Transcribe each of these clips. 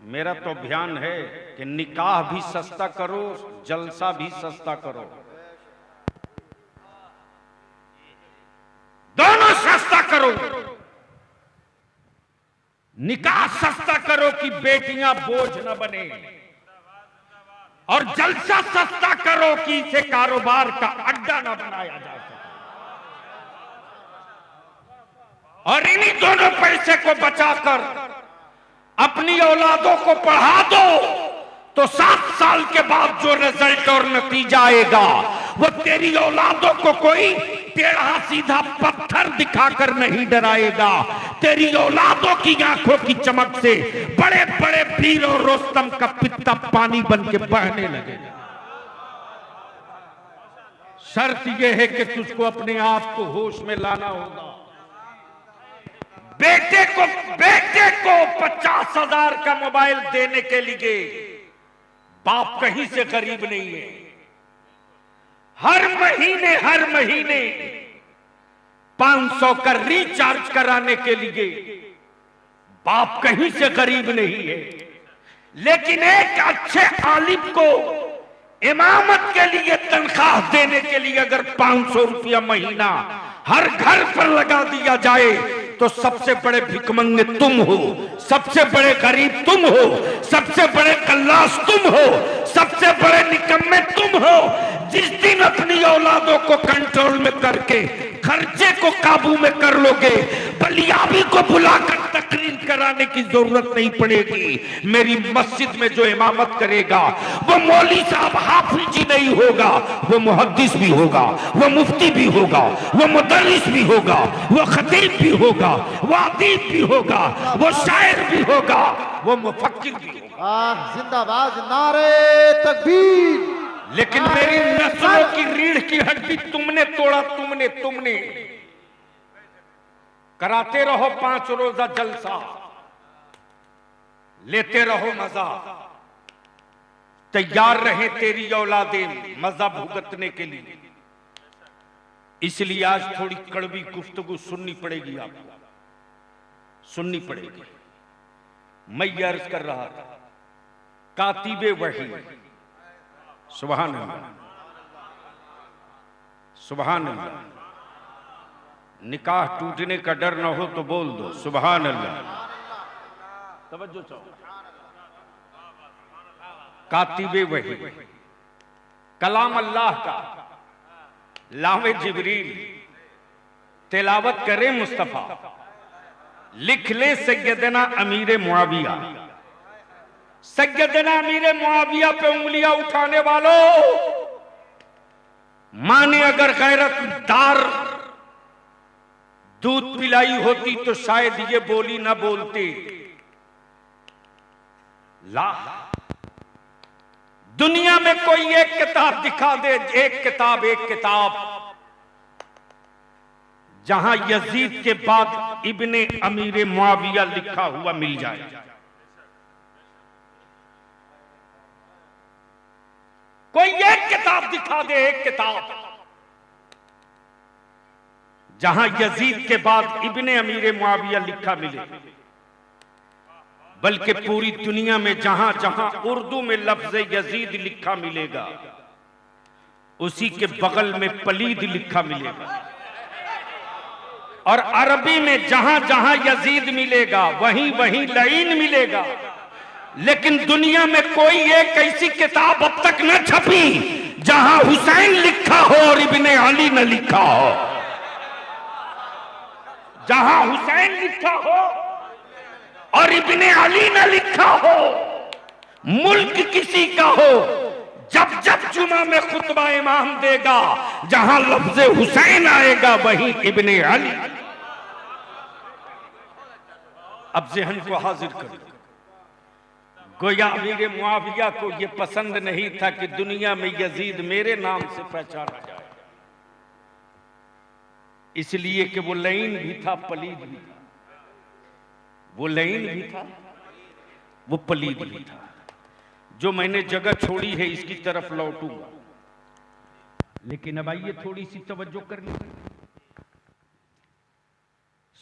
मेरा तो अभियान है कि निकाह भी सस्ता करो, जलसा भी सस्ता करो, दोनों सस्ता करो। निकाह सस्ता करो कि बेटियां बोझ न बने, और जलसा सस्ता करो कि इसे कारोबार का अड्डा न बनाया जा सके। और इन्हीं दोनों पैसे को बचाकर अपनी औलादों को पढ़ा दो, तो 7 साल के बाद जो रिजल्ट और नतीजा आएगा वो तेरी औलादों को कोई टेढ़ा सीधा पत्थर दिखाकर नहीं डराएगा। तेरी औलादों की आंखों की चमक से बड़े बड़े वीर और रोस्तम का पित्ता पानी बन के बहने लगेगा। शर्त यह है कि तुझको अपने आप को होश में लाना होगा। बेटे को 50,000 का मोबाइल देने के लिए बाप कहीं से गरीब नहीं है। हर महीने 500 का रिचार्ज कराने के लिए बाप कहीं से गरीब नहीं है। लेकिन एक अच्छे आलिम को इमामत के लिए तनख्वाह देने के लिए अगर 500 रुपया महीना हर घर पर लगा दिया जाए तो सबसे बड़े भिखमंगे तुम हो, सबसे बड़े गरीब तुम हो, सबसे बड़े कल्लास तुम हो, सबसे बड़े निकम्मे तुम हो। जिस दिन अपनी औलादों को कंट्रोल में करके खर्चे को काबू में कर लोगे, बलियाबी को बुलाकर तकरीर कराने की जरूरत नहीं पड़ेगी। मेरी मस्जिद में जो इमामत करेगा वो मौली साहब हाफिज जी नहीं होगा, वो मुहद्दिस भी होगा, वो मुफ्ती भी होगा, वो मुदर्रिस भी होगा, वो खतीब भी होगा, वो अदीब भी होगा, वो शायर भी होगा, वो मुफक्किर भी होगा। जिंदाबाद, नारे तकबीर। लेकिन मेरी नस्लों की रीढ़ की हड्डी तुमने तोड़ा, तुमने कराते रहो 5 रोजा जलसा, लेते रहो मजा, तैयार रहे तेरी औलादें मजा भुगतने के लिए। इसलिए आज थोड़ी कड़वी गुफ्तगू सुननी पड़ेगी, आपको सुननी पड़ेगी। मैं ये अर्ज कर रहा था, कातिबे वही, सुभान अल्लाह, सुभान अल्लाह। निकाह टूटने का डर ना हो तो बोल दो सुभान अल्लाह। तवज्जो चाहो। कातिबे वही, कलाम अल्लाह का, लावे जिब्रील, तिलावत करे मुस्तफा, लिख ले सैयदना अमीर मुआविया। सैयदना अमीर मुआविया पे उंगलियां उठाने वालों, मां ने अगर गैरतदार दूध पिलाई होती तो शायद ये बोली ना बोलती। ला दुनिया में कोई एक किताब दिखा दे, एक किताब जहां यजीद के बाद इब्ने अमीर मुआविया लिखा हुआ मिल जाए। कोई एक किताब दिखा दे, एक किताब जहां यजीद के बाद इब्ने अमीर मुआविया लिखा मिले। बल्कि पूरी दुनिया में जहां जहां उर्दू में लफ्ज यजीद लिखा मिलेगा, उसी के बगल में पलीद लिखा मिलेगा। और अरबी में जहां जहां यजीद मिलेगा वहीं वहीं लईन मिलेगा। लेकिन दुनिया में कोई एक ऐसी किताब अब तक न छपी जहां हुसैन लिखा हो और इब्ने अली न लिखा हो। जहां हुसैन लिखा हो और इब्ने अली न लिखा हो, मुल्क किसी का हो, जब जब जुमा में खुतबा इमाम देगा जहां लफ्ज हुसैन आएगा वहीं इब्ने अली। अब ज़हन को हाजिर करो, गोया अमीर मुआविया को यह पसंद नहीं था कि दुनिया में यजीद मेरे नाम से पहचाना जाए, इसलिए कि वो लईन भी था, पलीद भी था। वो लईन भी था, वो पलीद भी था। जो मैंने जगह छोड़ी है इसकी तरफ लौटूंगा, लेकिन अब आइए थोड़ी सी तवज्जो करनी।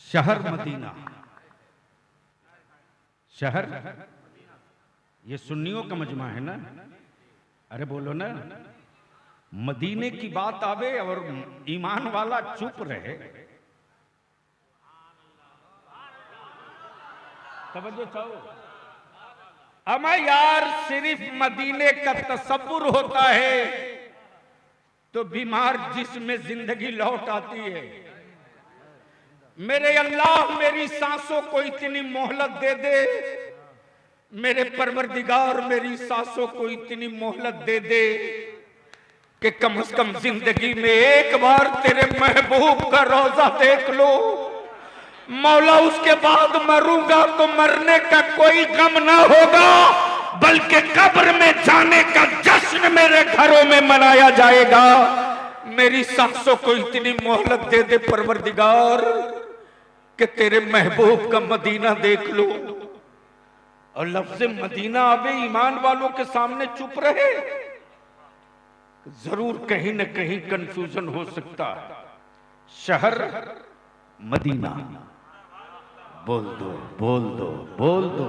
शहर मदीना, शहर ये सुन्नियों का मजमा है ना? अरे बोलो ना, मदीने की बात आवे और ईमान वाला चुप रहे। तवज्जो चाहो। अमा यार सिर्फ मदीने का तसव्वुर होता है तो बीमार जिस्म में जिंदगी लौट आती है। मेरे अल्लाह मेरी सांसों को इतनी मोहलत दे दे, मेरे परवरदिगार मेरी सांसों को इतनी मोहलत दे दे कि कम से कम जिंदगी में एक बार तेरे महबूब का रोजा देख लो। मौला उसके बाद मरूंगा तो मरने का कोई गम ना होगा, बल्कि कब्र में जाने का जश्न मेरे घरों में मनाया जाएगा। मेरी सांसों को इतनी मोहलत दे दे परवरदिगार कि तेरे महबूब का मदीना देख लो। और लफ्ज़ मदीना आवे ईमान वालों के सामने चुप रहे, जरूर कहीं न कहीं कंफ्यूजन हो सकता है। शहर मदीना, बोल दो बोल दो बोल दो।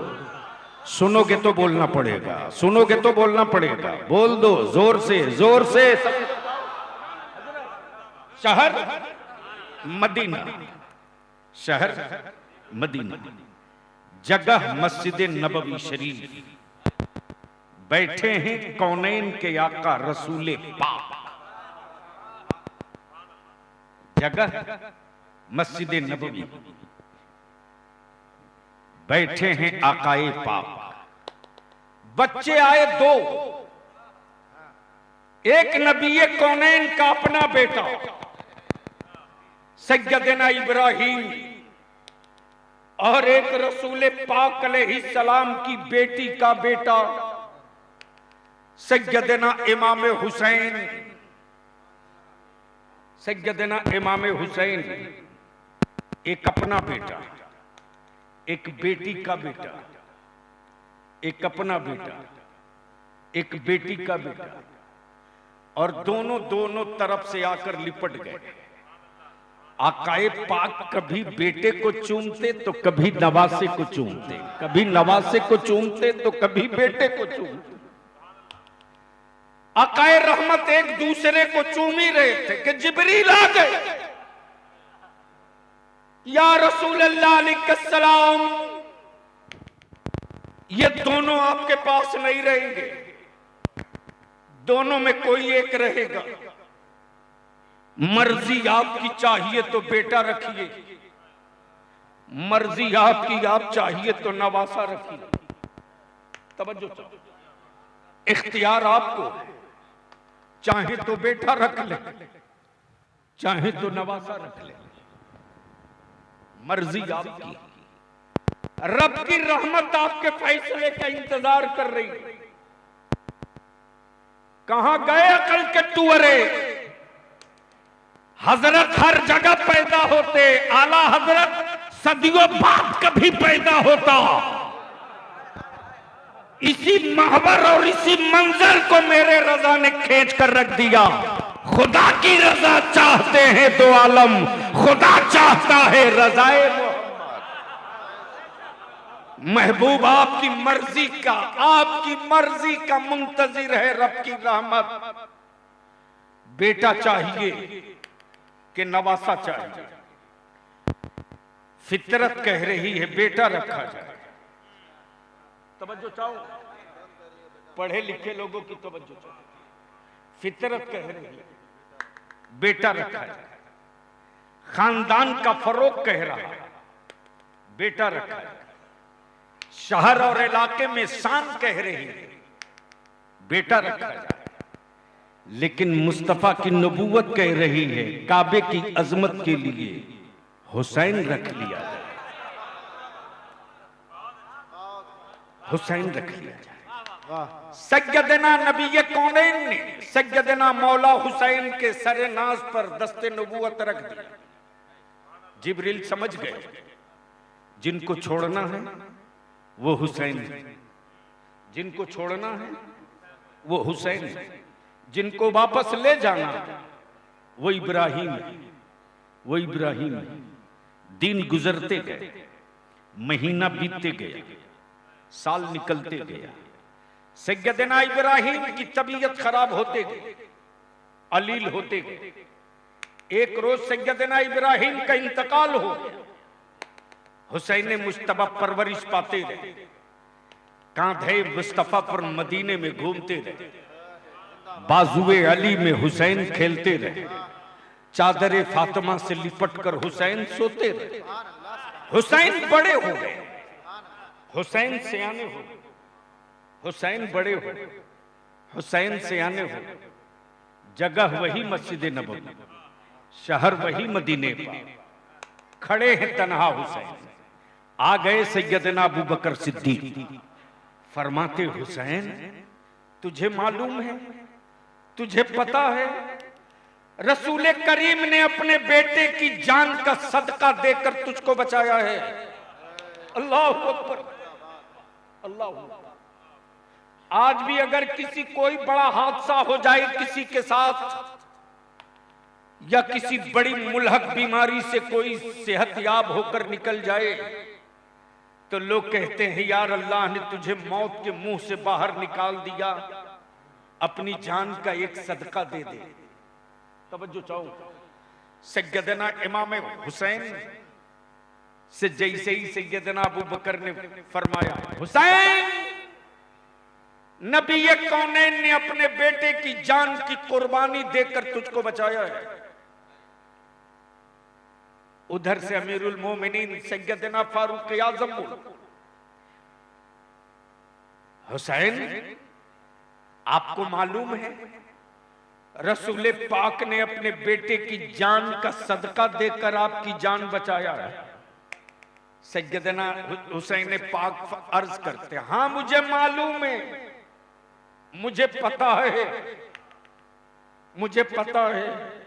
सुनोगे तो बोलना पड़ेगा, सुनोगे तो बोलना पड़ेगा। बोल दो जोर से जोर से। शहर मदीना, शहर मदीना, जगह मस्जिद नबवी शरीफ। बैठे हैं कौनैन के आका रसूले पाक। जगह मस्जिद नबवी, बैठे हैं आकाए पाक। बच्चे आए दो, एक नबी कौनैन का अपना बेटा सैयदना इब्राहिम और एक रसूल पाक अलैहिस्सलाम की बेटी का बेटा सैयदना इमाम हुसैन। सैयदना इमाम हुसैन एक अपना बेटा, एक बेटी का बेटा, एक अपना बेटा, एक बेटी का बेटा, और दोनों दोनों तरफ से आकर लिपट गए। आकाए पाक कभी बेटे को चूमते तो कभी नवासे को चूमते, कभी नवासे को चूमते तो कभी बेटे को चूमते। आकाए रहमत एक दूसरे को चूम ही रहे थे कि जिब्रील आ गए। या रसूल अल्लाह अलैहिस्सलाम, ये दोनों आपके पास नहीं रहेंगे, दोनों में कोई एक रहेगा। मर्जी आपकी चाहिए तो बेटा रखिए, मर्जी आपकी आप चाहिए तो नवासा रखिए। तवज्जो चाहो, इख्तियार आपको, चाहे तो बेटा रख ले, चाहे तो नवासा रख ले, मर्जी आपकी। रब की रहमत आपके फैसले का इंतजार कर रही है। कहां गए अकल के टुअरे? हजरत हर जगह पैदा होते, आला हजरत सदियों बाद कभी पैदा होता। इसी महवर और इसी मंजर को मेरे रजा ने खींच कर रख दिया। खुदा की रजा चाहते हैं दो आलम, खुदा चाहता है रजाए महबूब। आपकी मर्जी का, आपकी मर्जी का मुंतजिर है रब की रहमत। बेटा चाहिए कि नवासा चाहिए? फितरत कह रही है बेटा रखा जाए। तवज्जो चाहो, पढ़े लिखे लोगों की तवज्जो चाहो। फितरत कह रही है बेटा रखा जाए। खानदान का फरोग कह रहा है बेटा रखा जाए। शहर और इलाके में शान कह रही है बेटा रखा जाए। लेकिन मुस्तफा की नबूवत कह रही है काबे की अजमत के लिए हुसैन रख लिया जाए, हुसैन रख लिया जाए। सैयदना नबी कौनैन ने सैयदना मौला हुसैन के सरे नाज पर दस्ते नबूवत रख दिया। जिब्रील समझ गए जिनको छोड़ना है वो हुसैन है, जिनको छोड़ना है वो हुसैन है, जिनको वापस ले जाना वो इब्राहिम है, वो इब्राहिम है। दिन गुजरते गए, महीना बीतते गया, साल निकलते गया, सैयदना इब्राहिम की तबीयत खराब होते गई, अलील होते गए। एक रोज सैयदना इब्राहिम का इंतकाल हो गया। हुसैन मुस्तफा परवरिश पाते रहे, कांधे मुस्तफा पर मदीने में घूमते रहे, बाजुए अली में हुसैन खेलते रहे, चादरे फातिमा से लिपटकर हुसैन सोते रहे। हुसैन बड़े हो गए, हुसैन सियाने हो गए, हुसैन बड़े हो, हुसैन सियाने हो। जगह वही मस्जिद नबवी, शहर वही मदीने पर, खड़े हैं तन्हा हुसैन। आ गए सैयदना अबू बकर सिद्दीक, फरमाते हुसैन तुझे मालूम है, तुझे पता है, रसूल करीम ने अपने बेटे की जान का सदका देकर तुझको बचाया है। अल्लाह अकबर, अल्लाह अकबर। आज भी अगर किसी कोई बड़ा हादसा हो जाए किसी के साथ, या किसी बड़ी मुल्हक बीमारी से कोई सेहतयाब होकर निकल जाए, तो लोग कहते हैं यार अल्लाह ने तुझे मौत के मुंह से बाहर निकाल दिया, अपनी जान का एक सदका दे दे। तवज्जो चाहो, सैयदना इमाम हुसैन से जैसे ही सैयदना अबू बकर ने फरमाया हुसैन, नबी कौनैन ने अपने बेटे की जान की कुर्बानी देकर तुझको बचाया है। उधर से अमीरुल मोमिनीन सैयदना फारूक आज़म बोले हुसैन आपको मालूम है रसूल पाक ने अपने बेटे की जान का सदका देकर आपकी जान बचाया है। सैयदना हुसैन पाक अर्ज करते हाँ मुझे मालूम है, मुझे पता है, मुझे पता है।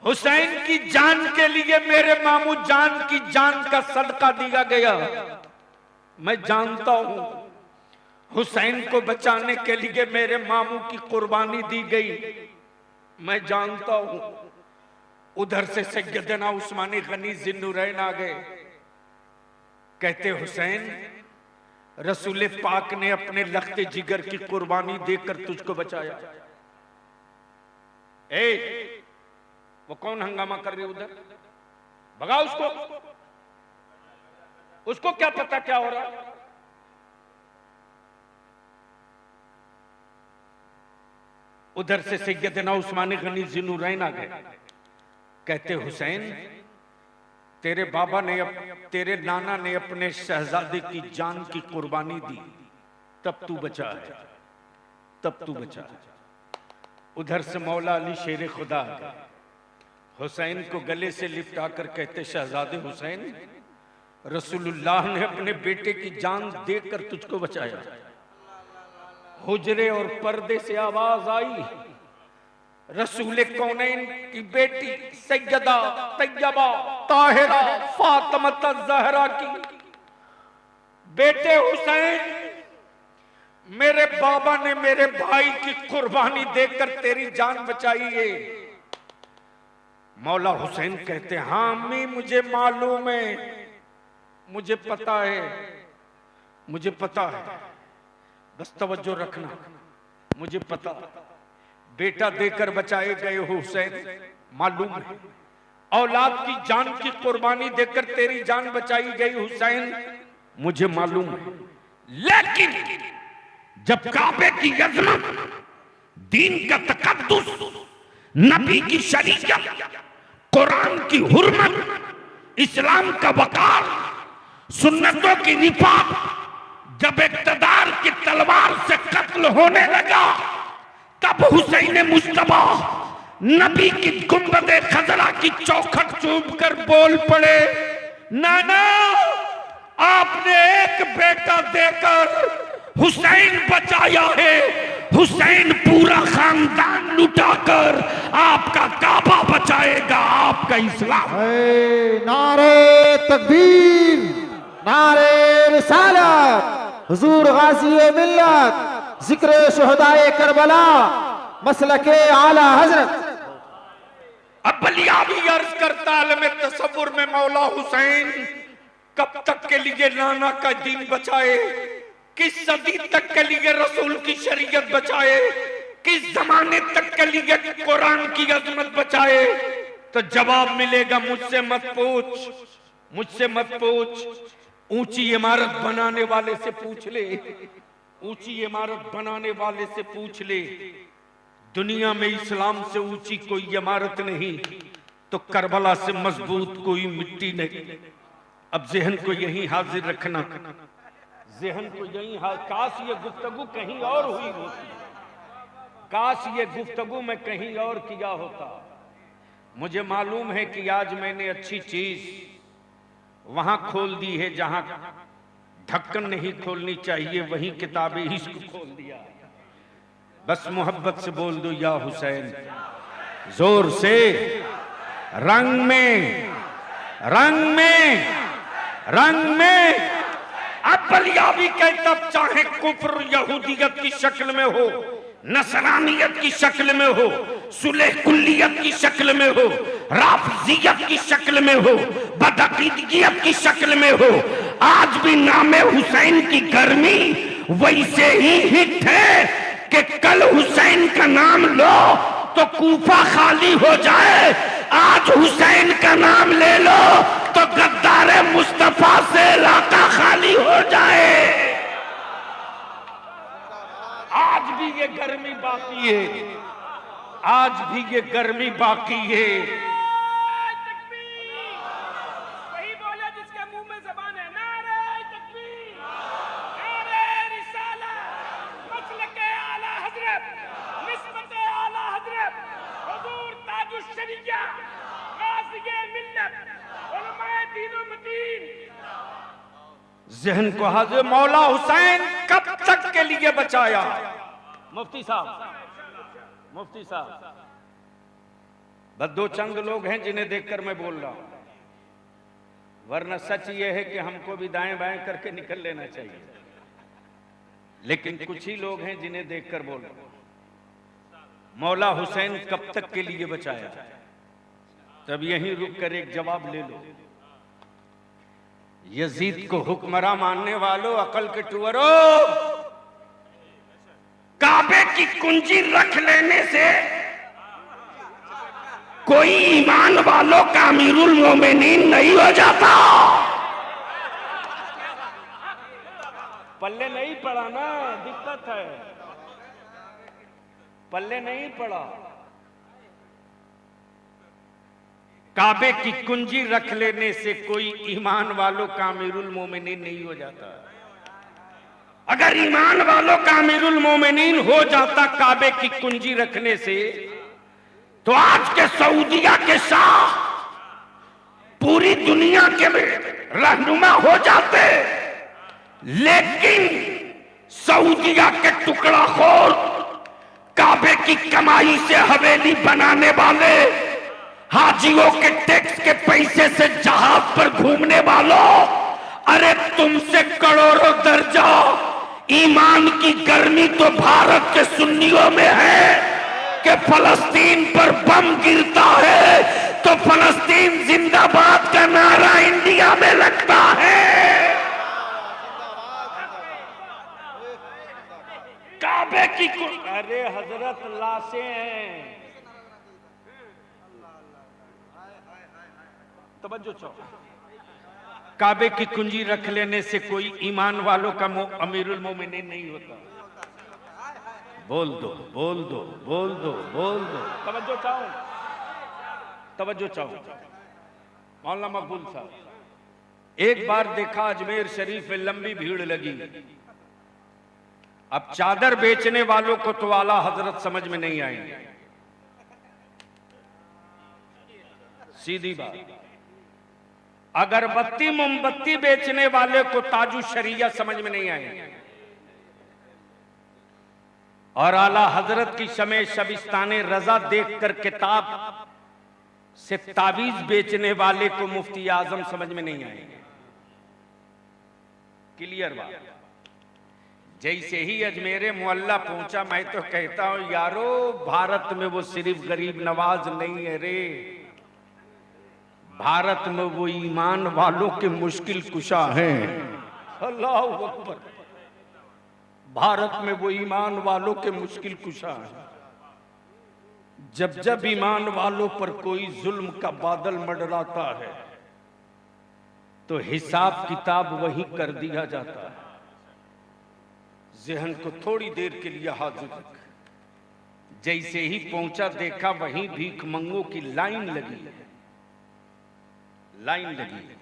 हुसैन की जान के लिए मेरे मामू जान की जान का सदका दिया गया। मैं जानता हूं हुसैन को बचाने के लिए मेरे मामू की कुर्बानी दी गई, मैं जानता हूं। उधर से सैयदना उस्मानी गनी जिन्नुरैन आ गए, कहते हुसैन रसूल पाक ने अपने लख्ते जिगर की कुर्बानी देकर तुझको बचाया। ए वो कौन हंगामा कर रही उधर, भगा उसको, उसको क्या पता क्या हो रहा। उधर से सैयदना उस्मानी गनी जिन्नुरैन आ गए, कहते हुसैन तेरे बाबा ने तेरे नाना ने अपने शहजादे की जान की कुर्बानी दी, तब तू बचा है, तब तू बचा है। उधर से मौला अली शेर खुदा आ गए, हुसैन को गले से लिपटाकर कहते शहजादे हुसैन रसूलुल्लाह ने अपने बेटे की जान देकर तुझको बचाया। हुजरे और पर्दे से आवाज आई, रसूल कौनैन की बेटी सैयदा तैयबा ताहिरा फातिमा ज़हरा की बेटे हुसैन, मेरे बाबा ने मेरे भाई की कुर्बानी देकर तेरी जान बचाई है। मौला हुसैन कहते हाँ अम्मी मुझे मालूम है, मुझे पता है, मुझे पता है, बस तवज्जो रखना, मुझे पता, बेटा देकर बचाए गए हो हुसैन, मालूम है। औलाद की जान की कुर्बानी देकर तेरी जान बचाई गई हुसैन, मुझे मालूम है। लेकिन जब काबे की अज़मत, दीन का तकद्दुस, नबी की शरीयत, कुरान की हुर्मत, इस्लाम का वकार, सुन्नतों की रिफात, जब इक़्तिदार की तलवार से कत्ल होने लगा, तब हुसैन मुस्तफा नबी की गुंबदे खजरा की चौखट चूम कर बोल पड़े, नाना आपने एक बेटा देकर हुसैन बचाया है, हुसैन पूरा खानदान लुटाकर आपका काबा बचाएगा, आपका इस्लाम। नारे तकबीर, नारे रिसालत, हुजूर गाज़ी मिल्लत, जिक्र शुहदाए करबला, मसलके आला हजरत। अब बलियावी अर्ज करता आलम तसव्वुर में मौला हुसैन कब तक के लिए नाना का दीन बचाए, किस सदी तक के लिए रसूल की शरीयत बचाए, किस जमाने तक के लिए कुरान की अजमत बचाए? तो जवाब मिलेगा, मुझसे मत पूछ, मुझसे मत पूछ। ऊंची इमारत बनाने वाले से पूछ ले, ऊंची इमारत बनाने वाले से पूछ ले। दुनिया में इस्लाम से ऊंची कोई इमारत नहीं, तो करबला से मजबूत कोई मिट्टी नहीं। अब जहन को यहीं हाजिर रखना, जहन को यहीं काश ये गुफ्तगू कहीं और हुई होती, काश ये गुफ्तगू में कहीं और किया होता। मुझे मालूम है कि आज मैंने अच्छी चीज वहां खोल दी है जहां ढक्कन नहीं खोलनी चाहिए, वहीं किताबे इश्क खोल दिया। बस मोहब्बत से बोल दो या हुसैन, जोर से, रंग में, रंग में, रंग में। अब बलियाबी के तब चाहे कुफ्र यहूदियत की शक्ल में हो, नसरानियत की शक्ल में हो, सुलेह कुल्लियत की शक्ल में हो, राफिजियत की शक्ल में हो, बदअकीदगियत की शक्ल में हो, आज भी नामे हुसैन की गर्मी वैसे ही हिट है कि कल हुसैन का नाम लो तो कूफा खाली हो जाए, आज हुसैन का नाम ले लो तो गद्दारे मुस्तफा से इलाका खाली हो जाए। आज भी ये गर्मी बाकी है, आज भी ये गर्मी बाकी है। वही बोले जिसके मुंह में ज़बान है, नारे तकबीर, नारे रिसालत, मसलके आला हज़रत, निस्बते आला हज़रत, हुज़ूर ताजुश शरीया, गाज़िये मिल्लत, उलमाए दीन व मदीन। जहन को हाजिर, मौला हुसैन कब तक के लिए बचाया? मुफ्ती साहब, मुफ्ती साहब, बस दो चंद लोग हैं जिन्हें देखकर मैं बोल रहा हूं, वरना सच ये है कि हमको भी दाएं बाएं करके निकल लेना चाहिए, लेकिन कुछ ही लोग हैं जिन्हें देखकर बोल रहा हूं। मौला हुसैन कब तक के लिए बचाया? तब यहीं रुक कर एक जवाब ले लो। यजीद को हुक्मरां मानने वालों, अकल के टुअरों, काबे की कुंजी रख लेने से कोई ईमान वालों का अमीरुल मोमिनीन नहीं हो जाता। पल्ले नहीं पड़ा ना, दिक्कत है, पल्ले नहीं पड़ा। काबे की कुंजी रख लेने से कोई ईमान वालों का अमीरुल मोमिनीन नहीं हो जाता। अगर ईमान वालों का अमीरुल मोमिनीन हो जाता काबे की कुंजी रखने से, तो आज के सऊदिया के शाह पूरी दुनिया के रहनुमा हो जाते। लेकिन सऊदिया के टुकड़ाखोर, काबे की कमाई से हवेली बनाने वाले, हाजियों के टैक्स के पैसे से जहाज पर घूमने वालों, अरे तुमसे करोड़ों दर्जा ईमान की गर्मी तो भारत के सुन्नियों में है कि फलस्तीन पर बम गिरता है तो फलस्तीन जिंदाबाद का नारा इंडिया में लगता है। काबे की अरे हजरत लाशें हैं, तवज्जो चाहो। काबे की कुंजी रख लेने से कोई ईमान वालों का अमीरुल मोमिनीन नहीं होता। बोल दो, बोल दो, बोल दो, बोल दो, तवज्जो चाहो, तवज्जो चाहो। मौलाना मकबूल साहब, एक बार देखा अजमेर शरीफ में लंबी भीड़ लगी। अब चादर बेचने वालों को तो आला हजरत समझ में नहीं आएंगे, सीधी बात। अगरबत्ती मोमबत्ती बेचने वाले को ताजु शरिया समझ में नहीं आएंगे, और आला हजरत की शमे शबिस्ताने रजा देखकर किताब से ताबीज बेचने वाले को मुफ्ती आजम समझ में नहीं आएंगे। क्लियर बात। जैसे ही अजमेरे मुअल्ला पहुंचा, मैं तो कहता हूं यारो, भारत में वो सिर्फ गरीब नवाज नहीं है रे, भारत में वो ईमान वालों के मुश्किल कुशा हैं। अल्लाह अकबर। भारत में वो ईमान वालों के मुश्किल कुशा है। जब जब ईमान वालों पर कोई जुल्म का बादल मंडराता है तो हिसाब किताब वहीं कर दिया जाता है। ज़हन को थोड़ी देर के लिए हाजिर रख। जैसे ही पहुंचा देखा वहीं भीख मंगों की लाइन लगी है, लाइन लगी है।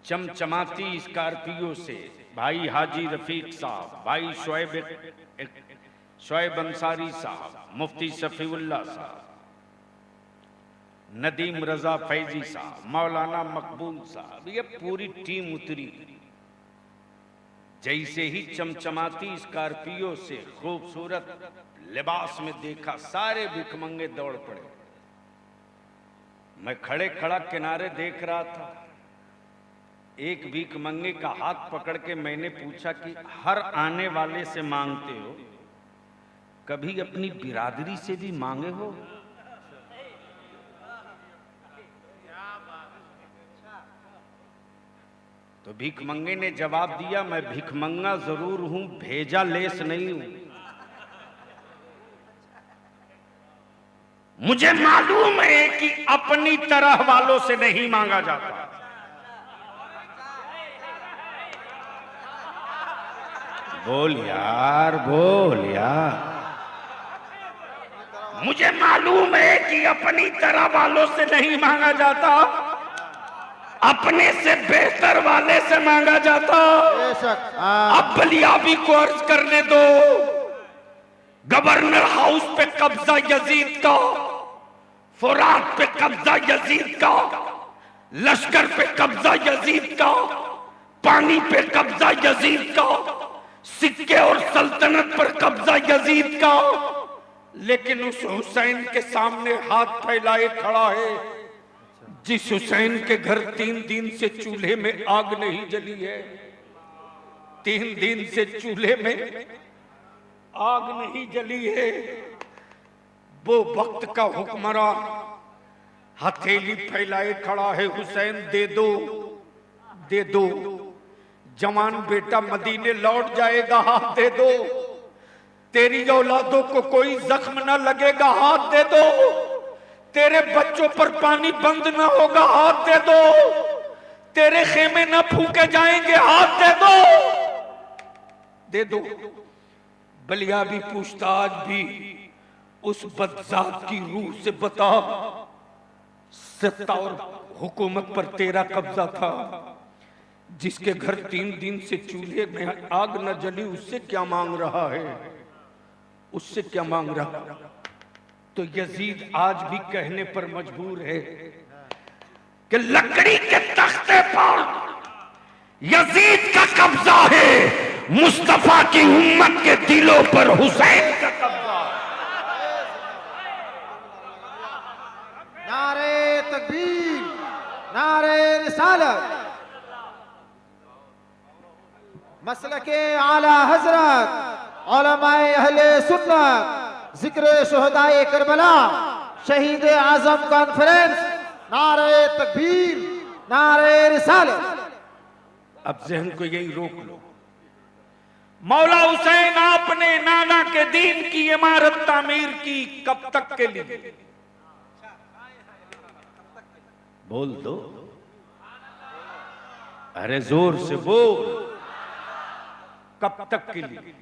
चमचमाती स्कॉर्पियो से भाई हाजी रफीक साहब, भाई शोएब अंसारी साहब, मुफ्ती शफीउल्लाह साहब, नदीम रजा फैजी साहब, मौलाना मकबूल साहब, ये पूरी टीम उतरी। जैसे ही चमचमाती स्कॉर्पियो से खूबसूरत लिबास में देखा, सारे भिखमंगे दौड़ पड़े। मैं खड़े खड़ा किनारे देख रहा था। एक भिखमंगे का हाथ पकड़ के मैंने पूछा कि हर आने वाले से मांगते हो, कभी अपनी बिरादरी से भी मांगे हो? तो भिखमंगे ने जवाब दिया, मैं भिखमंगा जरूर हूं, भेजा लेस नहीं हूं। मुझे मालूम है कि अपनी तरह वालों से नहीं मांगा जाता। बोल यार, बोल यार। मुझे मालूम है कि अपनी तरह वालों से नहीं मांगा जाता, अपने से बेहतर वाले से मांगा जाता। अब बलियाबी को अर्ज करने दो। गवर्नर हाउस पे कब्जा यजीद का, फुरात पे कब्जा यजीद का, लश्कर पे कब्जा यजीद का, पानी पे कब्जा यजीद का, सिक्के और सल्तनत पर कब्जा यजीद का। लेकिन उस हुसैन के सामने हाथ फैलाए खड़ा है जिस हुसैन के घर 3 दिन से चूल्हे में आग नहीं जली है। 3 दिन से चूल्हे में आग नहीं जली है। वो वक्त का हुक्मरान हथेली फैलाए खड़ा है, हुसैन दे दो, दे दो। जवान बेटा मदीने लौट जाएगा, हाथ दे दो। तेरी औलादों को कोई जख्म न लगेगा, हाथ दे दो। तेरे बच्चों पर पानी बंद न होगा, हाथ दे दो। तेरे खेमे न फूके जाएंगे, हाथ दे दो, दे दो। बलिया भी पूछता, आज भी उस बदजात की रूह से बता, सत्ता और हुकूमत पर तेरा कब्जा था, जिसके घर 3 दिन से चूल्हे में आग न जली, उससे क्या मांग रहा है? उससे क्या मांग रहा? तो यजीद आज भी कहने पर मजबूर है कि लकड़ी के तख्ते पर यजीद का कब्जा है, मुस्तफा की उम्मत के दिलों पर हुसैन का कब्जा है। नारे तकबीर, नारे रिसालत, मसलके आला हजरत, उलमाए अहले सुन्नत, जिक्र शुहदाए करबला, शहीद आजम कॉन्फ्रेंस, नारे तकबीर, नारे रिसालत। अब जहन को यही रोक लो। मौला हुसैन आपने नाना के दीन की इमारत तामीर की, कब तक के लिए? बोल दो, अरे जोर से बोल, कब तक के लिए?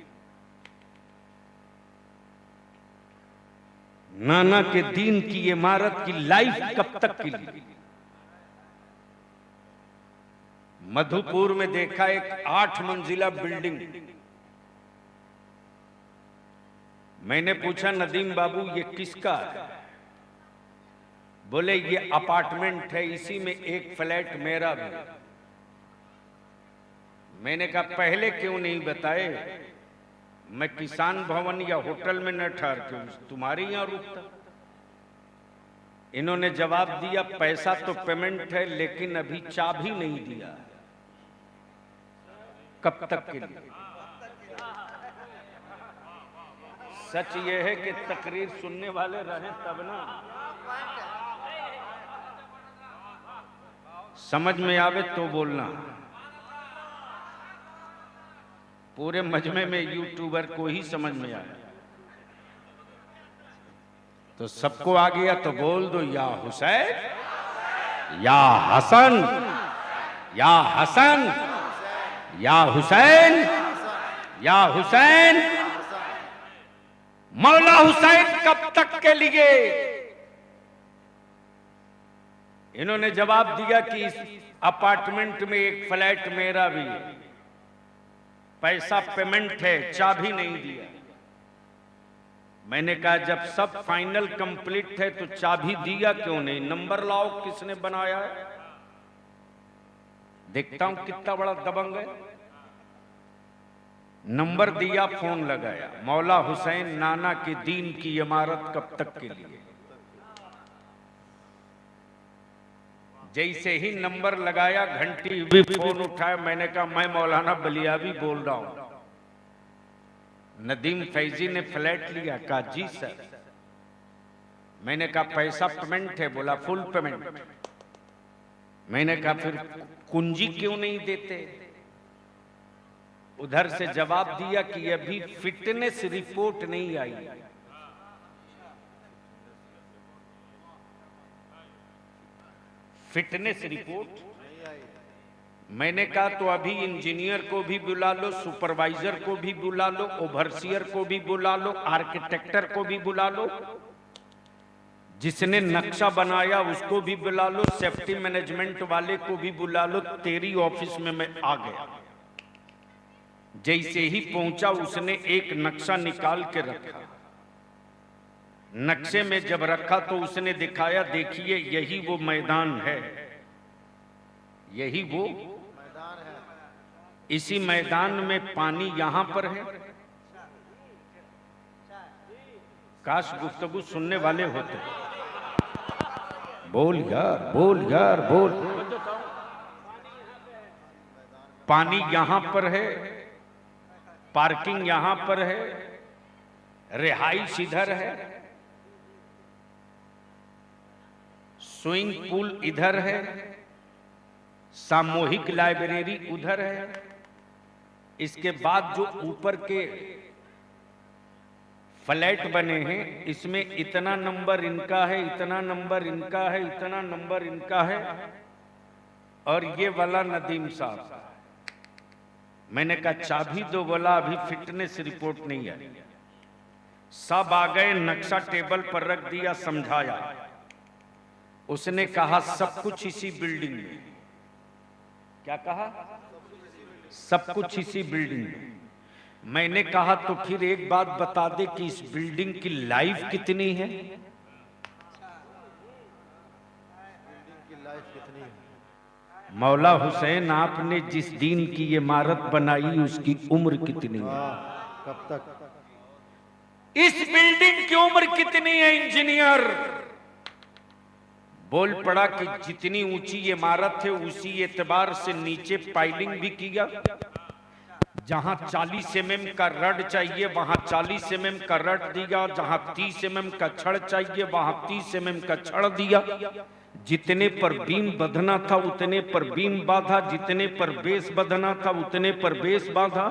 नाना के दीन की इमारत की लाइफ कब तक के लिए? मधुपुर में देखा एक 8 मंजिला बिल्डिंग। मैंने पूछा, नदीम बाबू ये किसका है? बोले ये अपार्टमेंट है, इसी में एक फ्लैट मेरा भी। मैंने कहा पहले क्यों नहीं बताए? मैं किसान भवन या होटल में न ठहर के तुम्हारे यहां रुकता। इन्होंने जवाब दिया, पैसा तो पेमेंट है, लेकिन अभी चाबी नहीं दिया। कब तक के लिए? सच ये है कि तकरीर सुनने वाले रहें तब ना समझ में आवे तो बोलना। पूरे मजमे में यूट्यूबर को ही समझ में आया, तो सबको आ गया। तो बोल दो या हुसैन या हसन, या हसन या हुसैन, या हुसैन। मौला हुसैन कब तक के लिए? इन्होंने जवाब दिया कि इस अपार्टमेंट में एक फ्लैट मेरा भी है, पैसा पेमेंट है, चाबी नहीं दिया। मैंने कहा जब सब फाइनल कंप्लीट है तो चाबी दिया क्यों नहीं? नंबर लाओ किसने बनाया है, देखता हूं कितना बड़ा दबंग है। नंबर दिया, फोन लगाया, मौला हुसैन नाना के दीन की इमारत कब तक के लिए? जैसे ही नंबर लगाया, घंटी भी फोन उठाया, मैंने कहा मैं मौलाना बलियावी बोल रहा हूं, नदीम फैजी ने फ्लैट लिया। कहा जी सर। मैंने कहा पैसा पेमेंट है? बोला फुल पेमेंट। मैंने कहा फिर कुंजी क्यों नहीं देते? उधर से जवाब दिया कि अभी फिटनेस रिपोर्ट नहीं आई। Fitness report? मैंने कहा तो अभी इंजीनियर को भी बुला लो, सुपरवाइजर को भी बुला लो, ओवरसियर को भी बुला लो, आर्किटेक्टर को भी बुला लो, जिसने नक्शा बनाया उसको भी बुला लो, सेफ्टी मैनेजमेंट वाले को भी बुला लो। तेरी ऑफिस में मैं आ गया। जैसे ही पहुंचा उसने एक नक्शा निकाल के रखा। नक्शे में जब रखा तो उसने दिखाया, देखिए यही वो मैदान है, यही वो मैदान है। इसी मैदान में पानी यहां पर है। काश गुफ्तगू सुनने वाले होते। बोल यार, बोल यार, बोल। पानी यहां पर है, पार्किंग यहां पर है, रिहाइश इधर है, स्विमिंग पूल इधर है, सामूहिक लाइब्रेरी उधर है। इसके बाद जो ऊपर के फ्लैट बने हैं, इसमें इतना नंबर इनका है, इतना नंबर इनका है, इतना नंबर इनका है, और ये वाला नदीम साहब। मैंने कहा चाबी दो। बोला अभी फिटनेस रिपोर्ट नहीं आई। सब आ गए, नक्शा टेबल पर रख दिया, समझाया। उसने कहा सब कुछ इसी बिल्डिंग में। क्या कहा? सब कुछ इसी बिल्डिंग में। मैंने कहा तो फिर एक बात बता दे कि इस बिल्डिंग की लाइफ कितनी है? मौला हुसैन आपने जिस दीन की इमारत बनाई उसकी उम्र कितनी है? कब तक? इस बिल्डिंग की उम्र कितनी है? इंजीनियर बोल पड़ा कि जितनी ऊंची इमारत है उसी एतबार से नीचे पाइलिंग भी किया। जहां 40 mm का रड चाहिए वहां 40 mm का रड दिया, जहां 30 mm का छड़ चाहिए वहां 30 mm का छड़ दिया। जितने पर बीम बंधना था उतने पर बीम बांधा, जितने पर बेस बंधना था उतने पर बेस बांधा,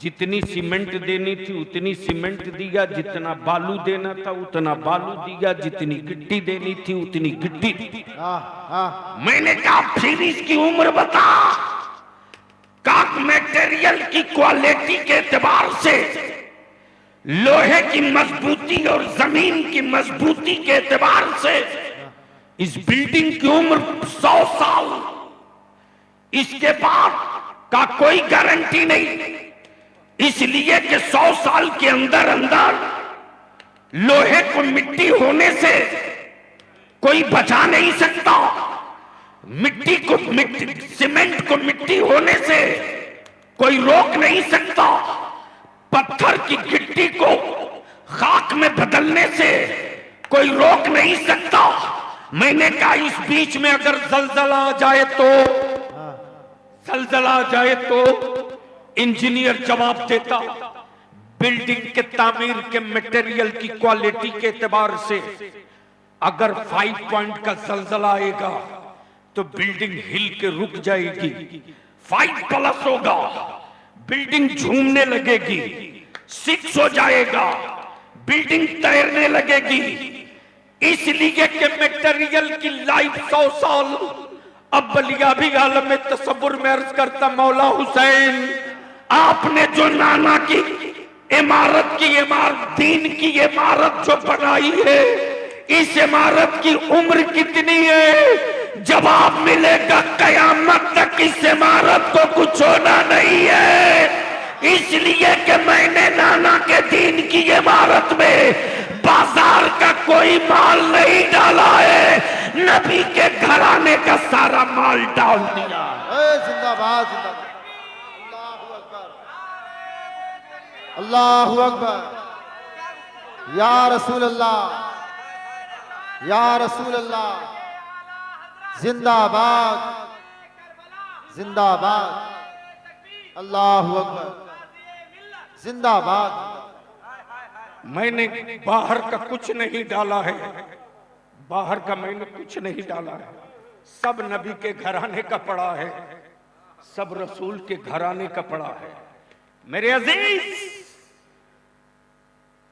जितनी सीमेंट देनी थी उतनी सीमेंट दिया, जितना बालू देना था उतना बालू दिया, जितनी गिट्टी देनी थी उतनी गिट्टी दी। मैंने कहा फिर इसकी उम्र बता। काक मटेरियल की क्वालिटी के एतबार से, लोहे की मजबूती और जमीन की मजबूती के एतबार से इस बिल्डिंग की उम्र 100 साल। इसके बाद का कोई गारंटी नहीं, इसलिए कि 100 साल के अंदर अंदर लोहे को मिट्टी होने से कोई बचा नहीं सकता, मिट्टी को सीमेंट को मिट्टी होने से कोई रोक नहीं सकता, पत्थर की गिट्टी को खाक में बदलने से कोई रोक नहीं सकता। मैंने कहा इस बीच में अगर जलजला आ जाए तो, जलजला आ जाए तो इंजीनियर जवाब देता। बिल्डिंग के तामीर के मटेरियल की क्वालिटी के एतबार से अगर 5 पॉइंट का जलजला आएगा तो बिल्डिंग हिल के रुक जाएगी। 5+ होगा, बिल्डिंग झूमने लगेगी, 6 हो जाएगा, बिल्डिंग तैरने लगेगी। इसलिए कि मटेरियल की लाइफ 100 साल। अब बलिया भी आलम में तसव्वुर में अर्ज करता, मौला हुसैन आपने जो नाना की इमारत दीन की इमारत जो बनाई है, इस इमारत की उम्र कितनी है? जवाब मिलेगा कयामत तक इस इमारत को कुछ होना नहीं है। इसलिए कि मैंने नाना के दीन की इमारत में बाजार का कोई माल नहीं डाला है, नबी के घराने का सारा माल डाल दिया। जिंदाबाद जिंदाबाद, अल्लाहु अकबर, या रसूल अल्लाह, या रसूल अल्लाह, जिंदाबाद जिंदाबाद, अल्लाहु अकबर, जिंदाबाद। मैंने बाहर का कुछ नहीं डाला है, बाहर का मैंने कुछ नहीं डाला है, सब नबी के घराने का पड़ा है, सब रसूल के घराने का पड़ा है। मेरे अजीज,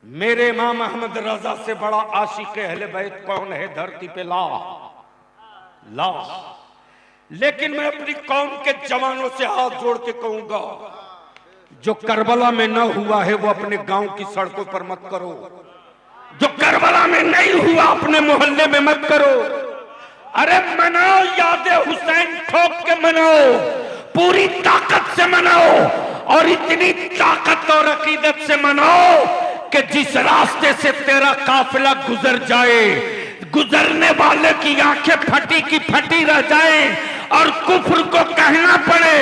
मेरे इमाम अहमद रजा से बड़ा आशिक अहले बैत कौन है धरती पे? ला। लेकिन मैं अपनी कौम के जवानों से हाथ जोड़ के कहूंगा, जो करबला में न हुआ है वो अपने गांव की सड़कों पर मत करो, जो करबला में नहीं हुआ अपने मोहल्ले में मत करो। अरे मनाओ, याद हुसैन ठोक के मनाओ, पूरी ताकत से मनाओ, और इतनी ताकत और अकीदत से मनाओ कि जिस रास्ते से तेरा काफिला गुजर जाए, गुजरने वाले की आंखें फटी की फटी रह जाए, और कुफ्र को कहना पड़े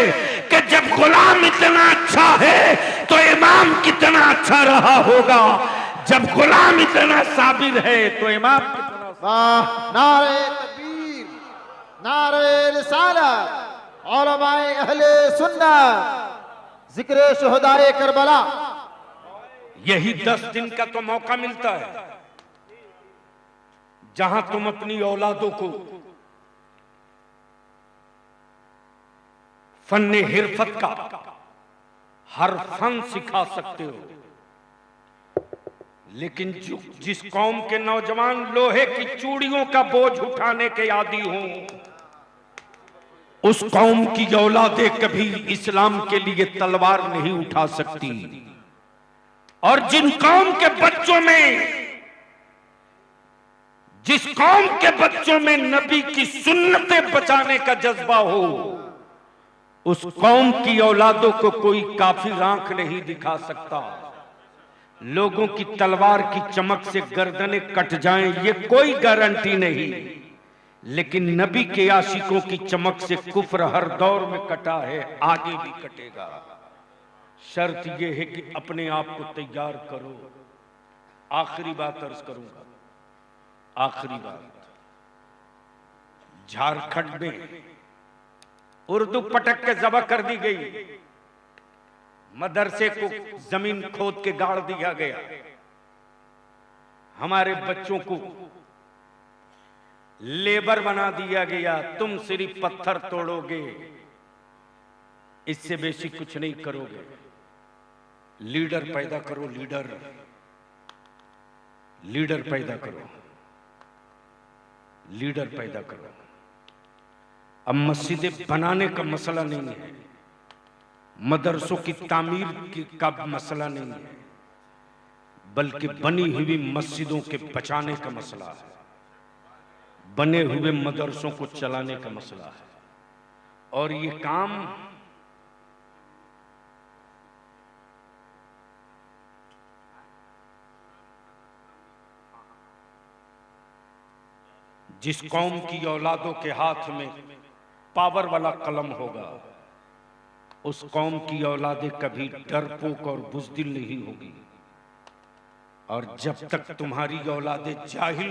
कि जब गुलाम इतना अच्छा है तो इमाम कितना अच्छा रहा होगा, जब गुलाम इतना साबिर है तो इमाम कितना। वाह, नारे तकबीर, नारे रिसालत, उलमाए अहले सुन्नत, जिक्र शुहदाए करबला। यही 10 दिन का तो मौका मिलता है जहां तुम अपनी औलादों को फन्ने हिरफत का हर फन सिखा सकते हो। लेकिन जिस कौम के नौजवान लोहे की चूड़ियों का बोझ उठाने के आदी हों, उस कौम की औलादें कभी इस्लाम के लिए तलवार नहीं उठा सकती। और जिस कौम के बच्चों में नबी की सुन्नतें बचाने का जज्बा हो, उस कौम की औलादों को कोई काफिर आंख नहीं दिखा सकता। लोगों की तलवार की चमक से गर्दनें कट जाएं, ये कोई गारंटी नहीं, लेकिन नबी के आशिकों की चमक से कुफ्र हर दौर में कटा है, आगे भी कटेगा। शर्त यह है कि अपने आप को तैयार करो। आखिरी बात अर्ज करूंगा, आखिरी बात। झारखंड में उर्दू पटक के जबा कर दी गई, मदरसे को जमीन खोद के गाड़ दिया गया, हमारे बच्चों को लेबर बना दिया गया। तुम सिर्फ पत्थर तोड़ोगे, इससे बेसी कुछ नहीं करोगे। लीडर पैदा करो, लीडर पैदा करो, लीडर पैदा करो। अब मस्जिदें बनाने का मसला नहीं है, मदरसों की तामीर का मसला नहीं है, बल्कि बनी हुई मस्जिदों के बचाने का मसला है, बने हुए मदरसों को चलाने का मसला है। और ये काम जिस कौम की औलादों के हाथ में पावर वाला कलम होगा, उस कौम की औलादें कभी डरपोक और बुज़दिल नहीं होगी। और जब तक तुम्हारी औलादें जाहिल